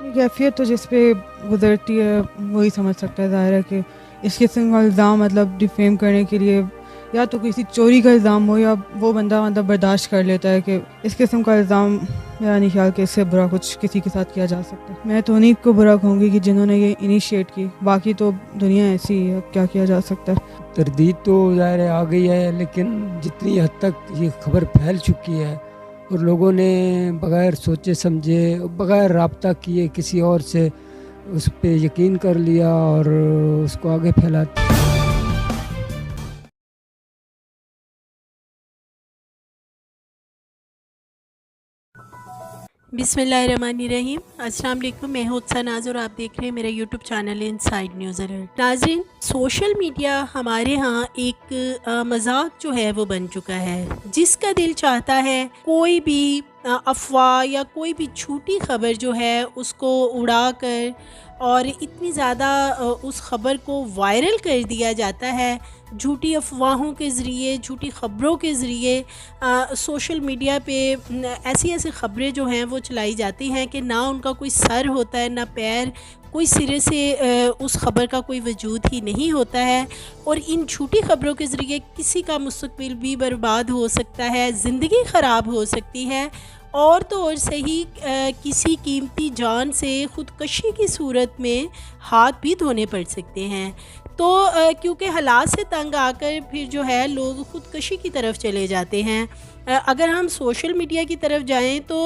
ये कैफियत तो जिस पे गुजरती है वही समझ सकता है। ज़ाहिर है कि इस किस्म का इल्ज़ाम मतलब डिफेम करने के लिए या तो किसी चोरी का इल्ज़ाम हो या वो बंदा मतलब बर्दाश्त कर लेता है कि इस किस्म का इल्ज़ाम, मेरा नहीं ख्याल कि इससे बुरा कुछ किसी के साथ किया जा सकता है। मैं तो उन्हीं को बुरा कहूँगी कि जिन्होंने ये इनिशिएट की, बाकी तो दुनिया ऐसी ही है, क्या किया जा सकता है। तरदीद तो ज़ाहिर है आ गई है, लेकिन जितनी हद तक ये खबर फैल चुकी है और लोगों ने बग़ैर सोचे समझे, बग़ैर राब्ता किए किसी और से उस पे यकीन कर लिया और उसको आगे फैला। बिस्मिल्लाहिर्रहमानिर्रहीम। अस्सलाम वालेकुम। मैं हूं उत्सा नाज और आप देख रहे हैं मेरा YouTube channel inside news alert. नाज़रीन, सोशल मीडिया हमारे यहाँ एक मजाक जो है वो बन चुका है। जिसका दिल चाहता है कोई भी अफवाह या कोई भी झूठी खबर जो है उसको उड़ा कर और इतनी ज़्यादा उस ख़बर को वायरल कर दिया जाता है। झूठी अफवाहों के ज़रिए, झूठी ख़बरों के ज़रिए सोशल मीडिया पे ऐसी ऐसी ख़बरें जो हैं वो चलाई जाती हैं कि ना उनका कोई सर होता है ना पैर, कोई सिरे से उस ख़बर का कोई वजूद ही नहीं होता है। और इन झूठी ख़बरों के ज़रिए किसी का मुस्तक़बिल भी बर्बाद हो सकता है, ज़िंदगी ख़राब हो सकती है और तो और सही किसी कीमती जान से ख़ुदकशी की सूरत में हाथ भी धोने पड़ सकते हैं। तो क्योंकि हालात से तंग आकर फिर जो है लोग ख़ुदकशी की तरफ चले जाते हैं। अगर हम सोशल मीडिया की तरफ जाएं तो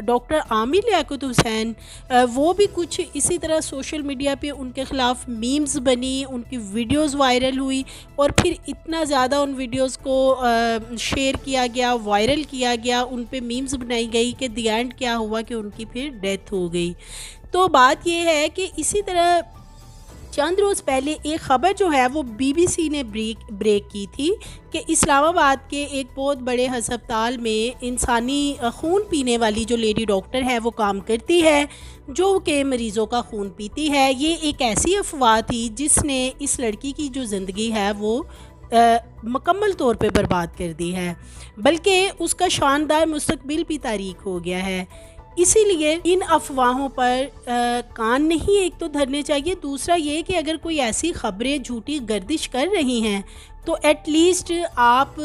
डॉक्टर आमिर लियाकत हुसैन वो भी कुछ इसी तरह सोशल मीडिया पे उनके ख़िलाफ़ मीम्स बनी, उनकी वीडियोस वायरल हुई और फिर इतना ज़्यादा उन वीडियोस को शेयर किया गया, वायरल किया गया, उन पे मीम्स बनाई गई कि द एंड क्या हुआ कि उनकी फिर डेथ हो गई। तो बात ये है कि इसी तरह चंद रोज़ पहले एक ख़बर जो है वो बीबीसी ने ब्रेक की थी कि इस्लामाबाद के एक बहुत बड़े हस्पताल में इंसानी खून पीने वाली जो लेडी डॉक्टर है वो काम करती है, जो कि मरीज़ों का खून पीती है। ये एक ऐसी अफवाह थी जिसने इस लड़की की जो ज़िंदगी है वो मुकम्मल तौर पे बर्बाद कर दी है, बल्कि उसका शानदार मुस्तकबिल भी तारीख हो गया है। इसीलिए इन अफवाहों पर कान नहीं एक तो धरने चाहिए, दूसरा ये कि अगर कोई ऐसी ख़बरें झूठी गर्दिश कर रही हैं तो एटलीस्ट आप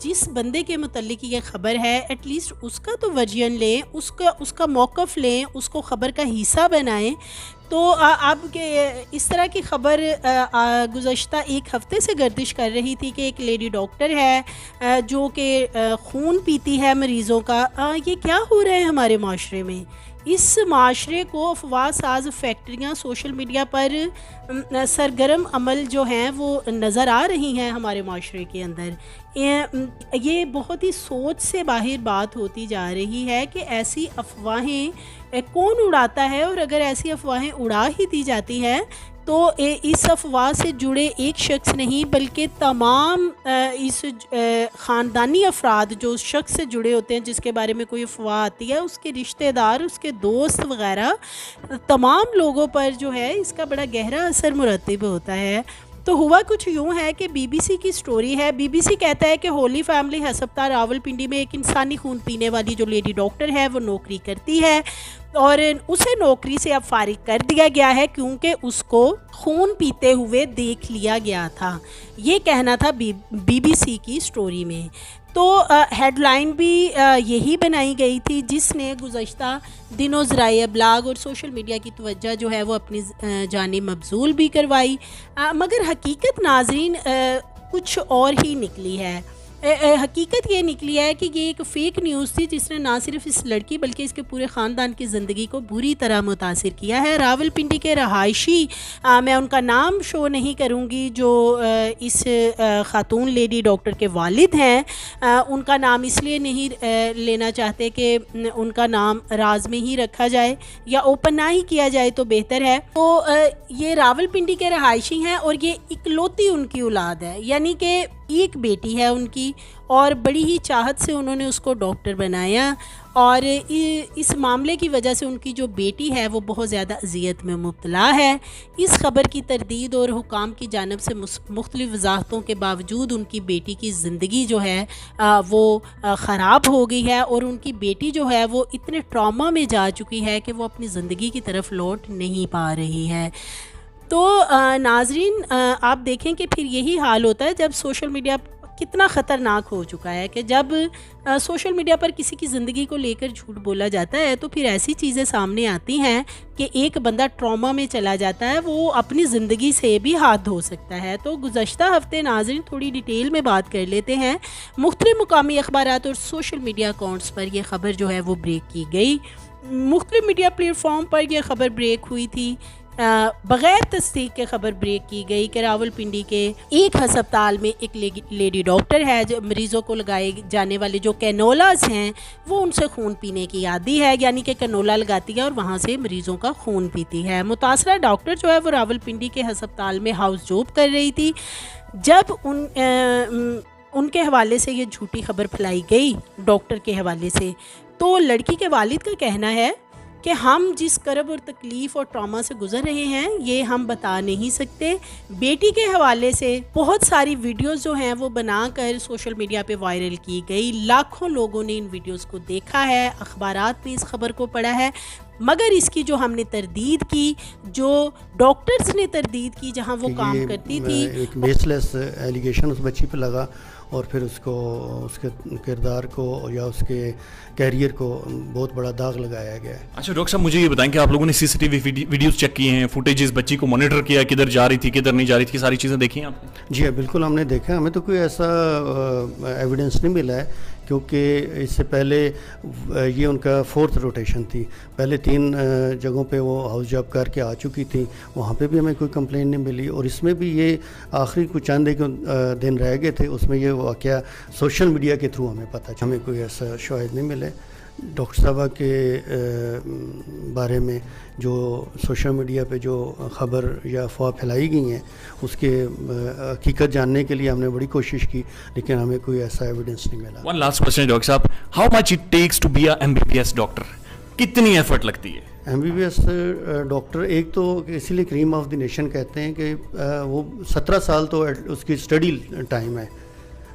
जिस बंदे के मुतल्लिक ये ख़बर है एटलीस्ट उसका तो वर्जन लें, उसका मौक़िफ़ लें, उसको ख़बर का हिस्सा बनाएं। तो अब के इस तरह की ख़बर गुज़श्ता एक हफ़्ते से गर्दिश कर रही थी कि एक लेडी डॉक्टर है जो कि खून पीती है मरीज़ों का। ये क्या हो रहा है हमारे माशरे में? इस माशरे को अफवाह साज फैक्ट्रियाँ सोशल मीडिया पर सरगर्म अमल जो हैं वो नज़र आ रही हैं हमारे माशरे के अंदर। ये बहुत ही सोच से बाहर बात होती जा रही है कि ऐसी अफवाहें कौन उड़ाता है, और अगर ऐसी अफवाहें उड़ा ही दी जाती है तो इस अफवाह से जुड़े एक शख्स नहीं बल्कि तमाम इस ख़ानदानी अफराद जो उस शख्स से जुड़े होते हैं जिसके बारे में कोई अफवाह आती है, उसके रिश्तेदार, उसके दोस्त वग़ैरह तमाम लोगों पर जो है इसका बड़ा गहरा असर मुरतब होता है। तो हुआ कुछ यूँ है कि बीबीसी की स्टोरी है। बीबीसी कहता है कि होली फैमिली हस्पताल रावलपिंडी में एक इंसानी खून पीने वाली जो लेडी डॉक्टर है वो नौकरी करती है और उसे नौकरी से अब फारिग कर दिया गया है क्योंकि उसको खून पीते हुए देख लिया गया था। ये कहना था बीबीसी की स्टोरी में। तो हेडलाइन भी यही बनाई गई थी जिसने गुज़श्ता दिनों ज़राए अबलाग और सोशल मीडिया की तवज्जो जो है वो अपनी जानिब मबज़ूल भी करवाई। मगर हकीकत नाज़रीन कुछ और ही निकली है। हकीकत ये निकली है कि ये एक फ़ेक न्यूज़ थी जिसने ना सिर्फ इस लड़की बल्कि इसके पूरे ख़ानदान की ज़िंदगी को बुरी तरह मुतासिर किया है। रावलपिंडी के रहायशी, मैं उनका नाम शो नहीं करूँगी, जो इस ख़ातून लेडी डॉक्टर के वालिद हैं, उनका नाम इसलिए नहीं लेना चाहते कि उनका नाम राज में ही रखा जाए या ओपन ना ही किया जाए तो बेहतर है। तो ये रावलपिंडी के रहायशी हैं और ये इकलौती उनकी औलाद है, यानी कि एक बेटी है उनकी, और बड़ी ही चाहत से उन्होंने उसको डॉक्टर बनाया, और इस मामले की वजह से उनकी जो बेटी है वो बहुत ज़्यादा अजियत में मुब्तला है। इस ख़बर की तरदीद और हुकाम की जानिब से मुख्तलिफ़ वजाहतों के बावजूद उनकी बेटी की ज़िंदगी जो है वो ख़राब हो गई है, और उनकी बेटी जो है वो इतने ट्रॉमा में जा चुकी है कि वो अपनी ज़िंदगी की तरफ लौट नहीं पा रही है। तो नाज़रीन, आप देखें कि फिर यही हाल होता है जब सोशल मीडिया कितना ख़तरनाक हो चुका है कि जब सोशल मीडिया पर किसी की ज़िंदगी को लेकर झूठ बोला जाता है तो फिर ऐसी चीज़ें सामने आती हैं कि एक बंदा ट्रॉमा में चला जाता है, वो अपनी ज़िंदगी से भी हाथ धो सकता है। तो गुज़श्ता हफ़्ते नाज़रीन थोड़ी डिटेल में बात कर लेते हैं। मुख्तलिफ़ मुकामी अखबारात और सोशल मीडिया अकाउंट्स पर यह ख़बर जो है वो ब्रेक की गई। मुख्तलिफ़ मीडिया प्लेटफॉर्म पर यह ख़बर ब्रेक हुई थी। बग़ैर तस्दीक के ख़बर ब्रेक की गई कि रावलपिंडी के एक हस्पताल में एक लेडी डॉक्टर है जो मरीज़ों को लगाए जाने वाले जो कैनोलाज हैं वो उनसे खून पीने की आदी है, यानी कि कैनोला लगाती है और वहाँ से मरीज़ों का खून पीती है। मुतासरा डॉक्टर जो है वो रावलपिंडी के हस्पताल में हाउस जॉब कर रही थी। जब उनके हवाले से ये झूठी खबर फैलाई गई डॉक्टर के हवाले से, तो लड़की के वालिद का कहना है कि हम जिस करब और तकलीफ़ और ट्रॉमा से गुज़र रहे हैं ये हम बता नहीं सकते। बेटी के हवाले से बहुत सारी वीडियोस जो हैं वो बनाकर सोशल मीडिया पे वायरल की गई। लाखों लोगों ने इन वीडियोस को देखा है, अखबारात में इस खबर को पढ़ा है, मगर इसकी जो हमने तरदीद की, जो डॉक्टर्स ने तरदीद की जहां वो काम करती थी, एक बेसलेस एलिगेशन उस बच्ची पे लगा और फिर उसको, उसके किरदार को या उसके कैरियर को बहुत बड़ा दाग लगाया गया है। अच्छा डॉक्टर साहब, मुझे ये बताएं कि आप लोगों ने सीसीटीवी वीडियोस चेक किए हैं, फुटेजेस, बच्ची को मॉनिटर किया, किधर जा रही थी किधर नहीं जा रही थी, सारी चीज़ें देखी हैं आपने? जी हाँ, बिल्कुल हमने देखा। हमें तो कोई ऐसा एविडेंस नहीं मिला है क्योंकि इससे पहले ये उनका 4th रोटेशन थी। पहले 3 जगहों पे वो हाउस जॉब करके आ चुकी थी, वहाँ पे भी हमें कोई कंप्लेंट नहीं मिली, और इसमें भी ये आखिरी कुछ चंद एक दिन रह गए थे, उसमें ये वाक़या सोशल मीडिया के थ्रू हमें पता, हमें कोई ऐसा शायद नहीं मिले। डॉक्टर साहबा के बारे में जो सोशल मीडिया पे जो ख़बर या अफवाह फैलाई गई हैं उसके हकीकत जानने के लिए हमने बड़ी कोशिश की, लेकिन हमें कोई ऐसा एविडेंस नहीं मिला। वन लास्ट क्वेश्चन डॉक्टर साहब, how much it takes to be a MBBS doctor? कितनी एफर्ट लगती है? MBBS डॉक्टर एक तो इसीलिए क्रीम ऑफ द नेशन कहते हैं कि वो 17 साल तो उसकी स्टडी टाइम है।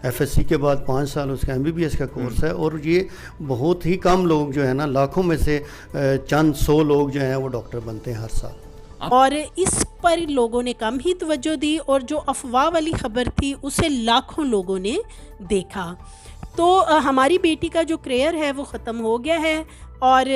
FSC के बाद 5 साल उसका MBBS का कोर्स है, और ये बहुत ही कम लोग जो है ना, लाखों में से चंद 100 लोग जो हैं वो डॉक्टर बनते हैं हर साल। और इस पर लोगों ने कम ही तवज्जो दी, और जो अफवाह वाली खबर थी उसे लाखों लोगों ने देखा। तो हमारी बेटी का जो करियर है वो ख़त्म हो गया है, और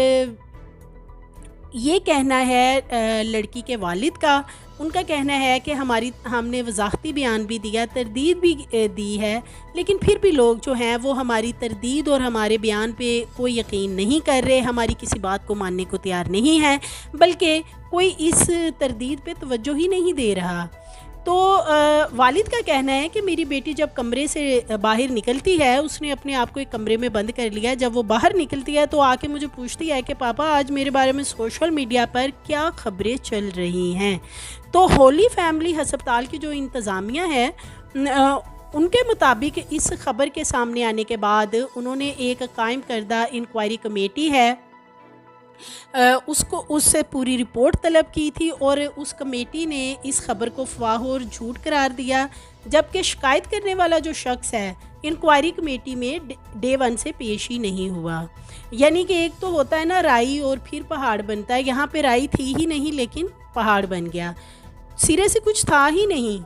ये कहना है लड़की के वालिद का, उनका कहना है कि हमने वजाहती बयान भी दिया, तरदीद भी दी है, लेकिन फिर भी लोग जो हैं वो हमारी तरदीद और हमारे बयान पे कोई यकीन नहीं कर रहे, हमारी किसी बात को मानने को तैयार नहीं है, बल्कि कोई इस तरदीद पे तवज्जो ही नहीं दे रहा। तो वालिद का कहना है कि मेरी बेटी जब कमरे से बाहर निकलती है, उसने अपने आप को एक कमरे में बंद कर लिया। जब वो बाहर निकलती है तो आके मुझे पूछती है कि पापा आज मेरे बारे में सोशल मीडिया पर क्या खबरें चल रही हैं। तो होली फैमिली हस्पताल की जो इंतज़ामिया है उनके मुताबिक इस खबर के सामने आने के बाद उन्होंने एक कायम करदा इंक्वायरी कमेटी है उससे पूरी रिपोर्ट तलब की थी, और उस कमेटी ने इस खबर को अफवाह और झूठ करार दिया, जबकि शिकायत करने वाला जो शख्स है इंक्वायरी कमेटी में डे 1 से पेश ही नहीं हुआ। यानी कि एक तो होता है ना राई और फिर पहाड़ बनता है, यहाँ पे राई थी ही नहीं लेकिन पहाड़ बन गया, सिरे से कुछ था ही नहीं।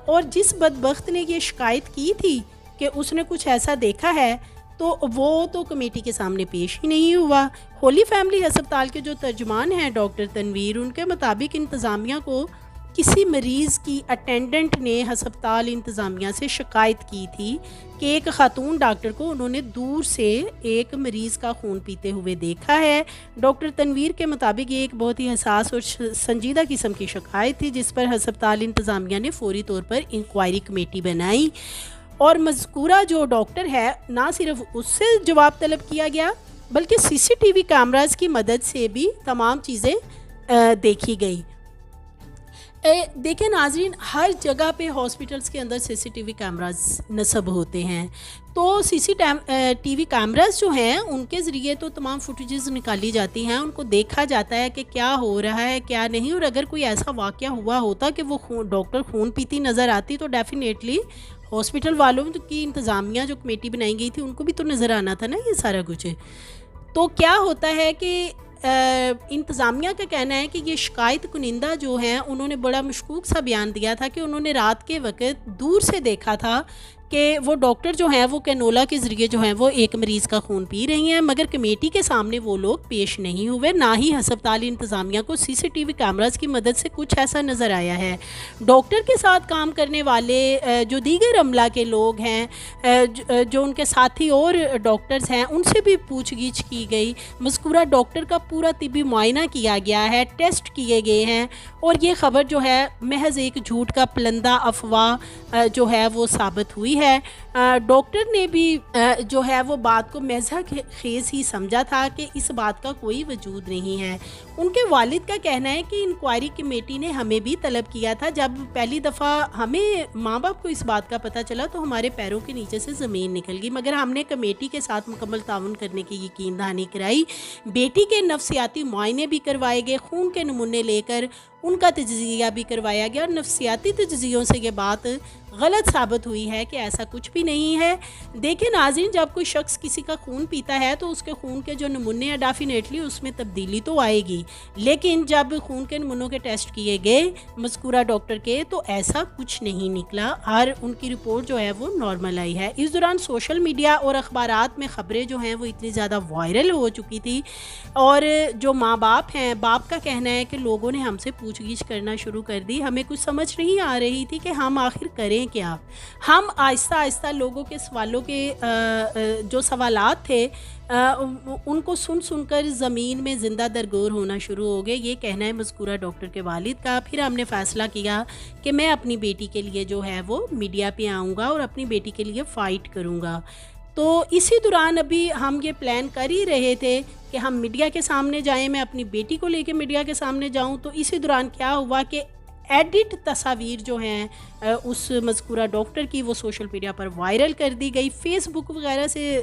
और जिस बदबख्त ने ये शिकायत की थी कि उसने कुछ ऐसा देखा है, तो वो तो कमेटी के सामने पेश ही नहीं हुआ। होली फैमिली अस्पताल के जो तर्जुमान हैं डॉक्टर तनवीर, उनके मुताबिक इंतज़ामिया को किसी मरीज़ की अटेंडेंट ने अस्पताल इंतज़ामिया से शिकायत की थी कि एक ख़ातून डॉक्टर को उन्होंने दूर से एक मरीज़ का खून पीते हुए देखा है। डॉक्टर तनवीर के मुताबिक ये एक बहुत ही हसास और संजीदा किस्म की शिकायत थी, जिस पर अस्पताल इंतज़ामिया ने फौरी तौर पर इंक्वायरी कमेटी बनाई, और मज़कूरा जो डॉक्टर है ना सिर्फ उससे जवाब तलब किया गया बल्कि CCTV कैमरास की मदद से भी तमाम चीज़ें देखी गई। देखिए नाजरीन, हर जगह पे हॉस्पिटल्स के अंदर सीसीटीवी कैमरास नस्ब होते हैं, तो सीसीटीवी कैमरास जो हैं उनके ज़रिए तो तमाम फुटेजेस निकाली जाती हैं, उनको देखा जाता है कि क्या हो रहा है क्या नहीं। और अगर कोई ऐसा वाक़या हुआ होता कि वो डॉक्टर खून पीती नज़र आती तो डेफिनेटली हॉस्पिटल वालों की इंतज़ामिया जो कमेटी बनाई गई थी उनको भी तो नज़र आना था ना ये सारा कुछ। तो क्या होता है कि इंतज़ामिया का कहना है कि ये शिकायत कुनिंदा जो हैं उन्होंने बड़ा मशकूक सा बयान दिया था कि उन्होंने रात के वक्त दूर से देखा था कि वो डॉक्टर जो हैं वो कैनोला के ज़रिए जो हैं वो एक मरीज़ का खून पी रही हैं, मगर कमेटी के सामने वो लोग पेश नहीं हुए, ना ही हस्पताल इंतज़ामिया को सीसीटीवी कैमरास की मदद से कुछ ऐसा नज़र आया है। डॉक्टर के साथ काम करने वाले जो दीगर अमला के लोग हैं, जो उनके साथी और डॉक्टर्स हैं, उनसे भी पूछगिछ की गई। मज़कूरा डॉक्टर का पूरा तिब्बी मुआयना किया गया है, टेस्ट किए गए हैं, और ये ख़बर जो है महज एक झूठ का पलंदा अफवाह जो है वो साबित हुई है। डॉक्टर ने भी जो है वो बात को मज़ाक खेज़ ही समझा था कि इस बात का कोई वजूद नहीं है। उनके वालिद का कहना है कि इंक्वायरी कमेटी ने हमें भी तलब किया था। जब पहली दफ़ा हमें माँ बाप को इस बात का पता चला तो हमारे पैरों के नीचे से ज़मीन निकल गई, मगर हमने कमेटी के साथ मुकम्मल ताउन करने की यकीन दहानी कराई। बेटी के नफ्सियाती मुआयने भी करवाए गए, खून के नमूने लेकर उनका तज्ज़िया भी करवाया गया, और नफ्सियाती तज्ज़ियों से ये बात गलत साबित हुई है कि ऐसा कुछ भी नहीं है। देखिए नाज़रीन, जब कोई शख्स किसी का खून पीता है तो उसके खून के जो नमूने हैं डेफिनेटली उसमें तब्दीली तो आएगी, लेकिन जब खून के नमूनों के टेस्ट किए गए मज़कूरा डॉक्टर के तो ऐसा कुछ नहीं निकला, और उनकी रिपोर्ट जो है वो नॉर्मल आई है। इस दौरान सोशल मीडिया और अखबारात में ख़बरें जो हैं वो इतनी ज़्यादा वायरल हो चुकी थी, और जो माँ बाप हैं, बाप का कहना है कि लोगों ने हमसे पूछगिछ करना शुरू कर दी। हमें कुछ समझ नहीं आ रही थी कि हम आखिर करें क्या। हम आहिस्ता आहिस्ता लोगों के सवालों के जो सवालात थे उनको सुनकर ज़मीन में ज़िंदा दरगोर होना शुरू हो गए। ये कहना है मज़कूरा डॉक्टर के वालिद का। फिर हमने फ़ैसला किया कि मैं अपनी बेटी के लिए जो है वो मीडिया पे आऊँगा और अपनी बेटी के लिए फ़ाइट करूँगा। तो इसी दौरान अभी हम ये प्लान कर ही रहे थे कि हम मीडिया के सामने जाएं, मैं अपनी बेटी को लेके मीडिया के सामने जाऊं। तो इसी दौरान क्या हुआ कि एडिट तस्वीर जो हैं उस मज़कूरा डॉक्टर की वो सोशल मीडिया पर वायरल कर दी गई। फेसबुक वगैरह से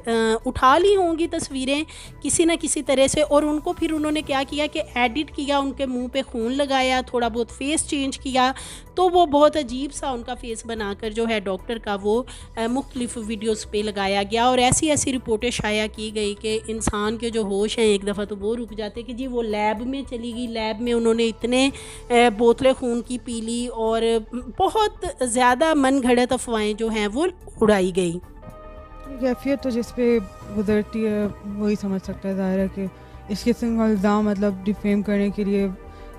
उठा ली होंगी तस्वीरें किसी न किसी तरह से, और उनको फिर उन्होंने क्या किया कि एडिट किया, उनके मुंह पे खून लगाया, थोड़ा बहुत फेस चेंज किया, तो वो बहुत अजीब सा उनका फेस बनाकर जो है डॉक्टर का वो मुख्तलिफ वीडियोस पे लगाया गया। और ऐसी ऐसी रिपोर्टें शाया की गई कि इंसान के जो होश हैं एक दफ़ा तो वो रुक जाते कि जी वो लैब में चली गई, लैब में उन्होंने इतने बोतलें खून की पी ली, और बहुत ज़्यादा मन घड़त अफवाहें जो हैं वो उड़ाई गई। कैफियत तो जिस पे गुजरती है वही समझ सकता है। ज़ाहिर है कि इस किस्म का इल्ज़ाम मतलब डिफेम करने के लिए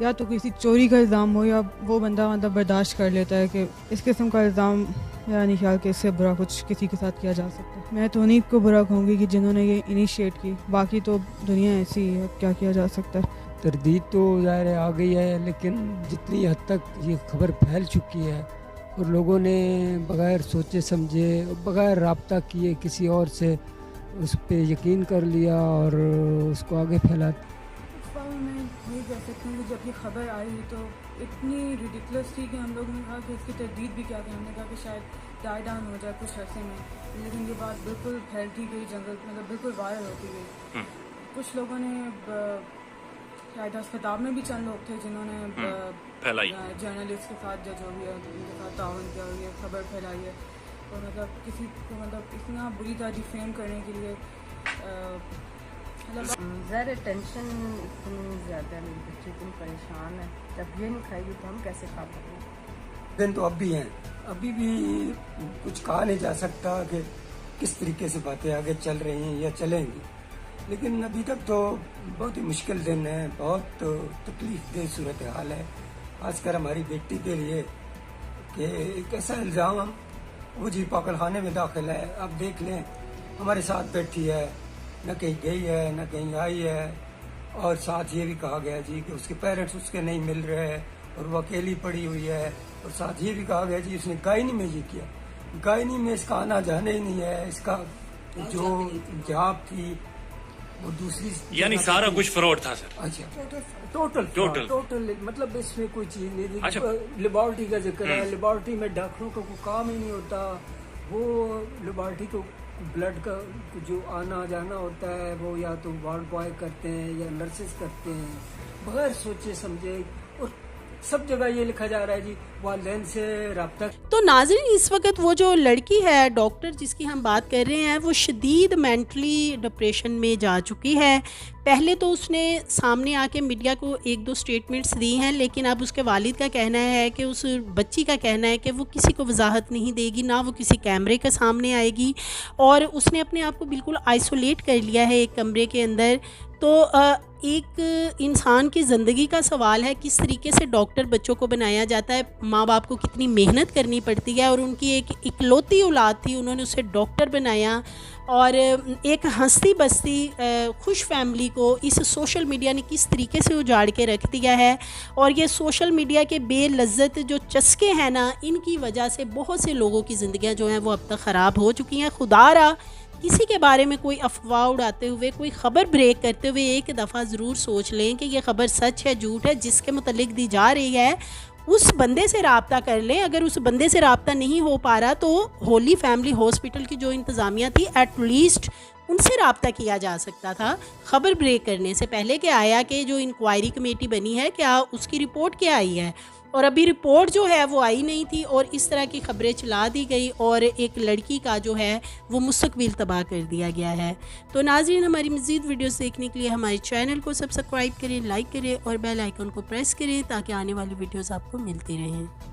या तो किसी चोरी का इल्ज़ाम हो, या वो बंदा मतलब बर्दाश्त कर लेता है कि इस किस्म का इल्ज़ाम, मेरा नहीं ख्याल कि इससे बुरा कुछ किसी के साथ किया जा सकता है। मैं तो उन्हीं को बुरा कहूँगी कि जिन्होंने ये इनिशिएट की, बाकी तो दुनिया ऐसी ही है, क्या किया जा सकता है। तरदीद तो ज़ाहिर है आ गई है, लेकिन जितनी हद तक ये खबर फैल चुकी है और लोगों ने बग़ैर सोचे समझे, बग़ैर राब्ता किए किसी और से उस पर यकीन कर लिया और उसको आगे फैला। मैं ये कह सकती हूँ कि जब ये खबर आई तो इतनी रिडिकुलस थी कि हम लोग ने कहा कि इसकी तरदीद भी क्या करें। हमने कहा कि शायद डाई डाउन हो जाए कुछ अरसे में, लेकिन ये बात बिल्कुल फैलती गई, जंगल मतलब बिल्कुल वायरल होती गई। कुछ लोगों ने शायद अस्पताल में भी चंद लोग थे जिन्होंने जर्नलिस्ट के साथ जो भी है उनके साथ ताउन किया और ये खबर फैलाई है, और मतलब किसी को मतलब इतना बुरी तरह डिफेम करने के लिए ज़रा टेंशन इतनी ज़्यादा, मेरे बच्चे इतनी परेशान है, जब ये नहीं खाएगी तो हम कैसे खा पाएंगे। दिन तो अब भी हैं, अभी भी कुछ कहा नहीं जा सकता कि किस तरीके से बातें आगे चल रही हैं या चलेंगी, लेकिन अभी तक तो बहुत ही मुश्किल दिन है, बहुत तकलीफ दे सूरत हाल है, खासकर हमारी बेटी के लिए कि एक ऐसा इल्ज़ाम वो जी पागल खाने में दाखिल है। अब देख लें, हमारे साथ बैठी है, न कहीं गई है न कहीं आई है, और साथ ये भी कहा गया जी कि उसके पेरेंट्स उसके नहीं मिल रहे हैं और वो अकेली पड़ी हुई है, और साथ ये भी कहा गया जी उसने गायनी में ये किया। गायनी में इसका आना जाना ही नहीं है, इसका जो जॉब थी और दूसरी यानी जगह सारा पे- कुछ फ्रॉड था सर? अच्छा टोटल। टोटल मतलब इसमें कोई चीज नहीं अच्छा। थी। लेबोरेटरी का जिक्र है, लेबोरेटरी में डॉक्टरों का कोई काम ही नहीं होता। वो लेबोरेटरी को ब्लड का जो आना जाना होता है वो या तो वार्ड बॉय करते हैं या नर्सेस करते हैं, बगैर सोचे समझे। और सब जगह ये लिखा जा रहा है जी वालिदैन से रब्ता। तो नाज़रीन, इस वक्त वो जो लड़की है डॉक्टर जिसकी हम बात कर रहे हैं, वो शदीद मेंटली डिप्रेशन में जा चुकी है। पहले तो उसने सामने आके मीडिया को 1-2 स्टेटमेंट्स दी हैं, लेकिन अब उसके वालिद का कहना है कि उस बच्ची का कहना है कि वो किसी को वजाहत नहीं देगी, ना वो किसी कैमरे के सामने आएगी, और उसने अपने आप को बिल्कुल आइसोलेट कर लिया है एक कमरे के अंदर। तो एक इंसान की ज़िंदगी का सवाल है किस तरीके से डॉक्टर बच्चों को बनाया जाता है, माँ बाप को कितनी मेहनत करनी पड़ती है, और उनकी एक इकलौती औलाद थी, उन्होंने उसे डॉक्टर बनाया, और एक हंसती बसती खुश फैमिली को इस सोशल मीडिया ने किस तरीके से उजाड़ के रख दिया है। और ये सोशल मीडिया के बेलज्जत जो चस्के हैं ना, इनकी वजह से बहुत से लोगों की ज़िंदगियाँ जो हैं वो अब तक ख़राब हो चुकी हैं। खुदारा किसी के बारे में कोई अफवाह उड़ाते हुए, कोई ख़बर ब्रेक करते हुए एक दफ़ा ज़रूर सोच लें कि ये ख़बर सच है झूठ है, जिसके मुतल्लिक दी जा रही है उस बंदे से रब्ता कर लें। अगर उस बंदे से रब्ता नहीं हो पा रहा तो होली फैमिली हॉस्पिटल की जो इंतज़ामिया थी, एटलीस्ट उनसे रब्ता किया जा सकता था ख़बर ब्रेक करने से पहले कि आया कि जो इंक्वायरी कमेटी बनी है क्या उसकी रिपोर्ट क्या आई है। और अभी रिपोर्ट जो है वो आई नहीं थी, और इस तरह की ख़बरें चला दी गई, और एक लड़की का जो है वो मुस्तकबिल तबाह कर दिया गया है। तो नाज़रीन, हमारी मज़ीद वीडियोस देखने के लिए हमारे चैनल को सब्सक्राइब करें, लाइक करें और बेल आइकन को प्रेस करें ताकि आने वाली वीडियोस आपको मिलती रहें।